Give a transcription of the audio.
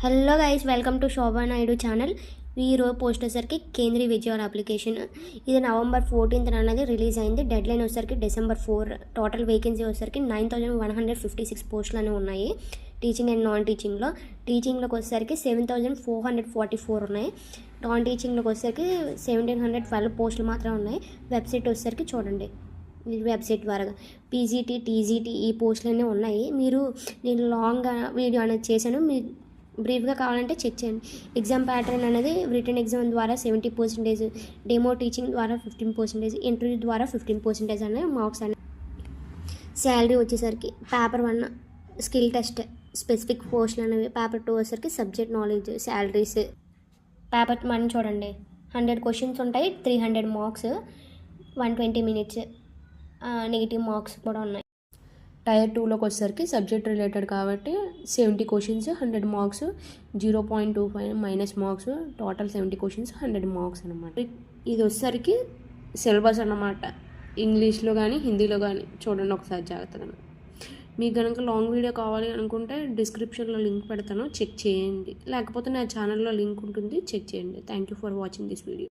Hello guys, welcome to Shobha Naidu channel. ఈరోజు post వచ్చేసరికి కేంద్రీయ విజయవాడ అప్లికేషన్. ఇది నవంబర్ 14th అనేది రిలీజ్ అయింది. డెడ్ లైన్ వచ్చేసరికి December 4. టోటల్ వేకెన్సీ వచ్చేసరికి 9156 పోస్టులు అనేవి ఉన్నాయి టీచింగ్ అండ్ నాన్ టీచింగ్లో. టీచింగ్లోకి వచ్చేసరికి 7444 ఉన్నాయి. నాన్ టీచింగ్లోకి వచ్చేసరికి 1712 పోస్టులు మాత్రమే ఉన్నాయి. వెబ్సైట్ వచ్చేసరికి చూడండి, ఈ వెబ్సైట్ ద్వారా పీజీటీ టీజీటీ ఈ పోస్టులన్నీ ఉన్నాయి. నేను లాంగ్ వీడియో అనేది చేశాను, బ్రీఫ్గా కావాలంటే చెక్ చేయండి. ఎగ్జామ్ ప్యాటర్న్ అనేది రిటర్న్ ఎగ్జామ్ ద్వారా 70%, డెమో టీచింగ్ ద్వారా 15%, ఇంటర్వ్యూ ద్వారా 15% అనేవి మార్క్స్ అనేవి. శాలరీ వచ్చేసరికి పేపర్ 1 స్కిల్ టెస్ట్ స్పెసిఫిక్ పోస్టులు అనేవి, పేపర్ 2 వచ్చేసరికి సబ్జెక్ట్ నాలెడ్జ్ శాలరీస్. పేపర్ 1 చూడండి, 100 క్వశ్చన్స్ ఉంటాయి, 300 మార్క్స్, 120 minutes. నెగిటివ్ మార్క్స్ కూడా ఉన్నాయి. టైర్ 2లోకి వచ్చేసరికి సబ్జెక్ట్ రిలేటెడ్ కాబట్టి 70 questions 100 marks, 0.25 minus marks, total 70 questions 100 marks అనమాట. ఇది వచ్చేసరికి సిలబస్ అన్నమాట. ఇంగ్లీష్లో కానీ హిందీలో కానీ చూడండి ఒకసారి జాగ్రత్తగా. మీకు కనుక లాంగ్ వీడియో కావాలి అనుకుంటే డిస్క్రిప్షన్లో లింక్ పెడతాను, చెక్ చేయండి. లేకపోతే నా ఛానల్లో లింక్ ఉంటుంది, చెక్ చేయండి. Thank you for watching this video.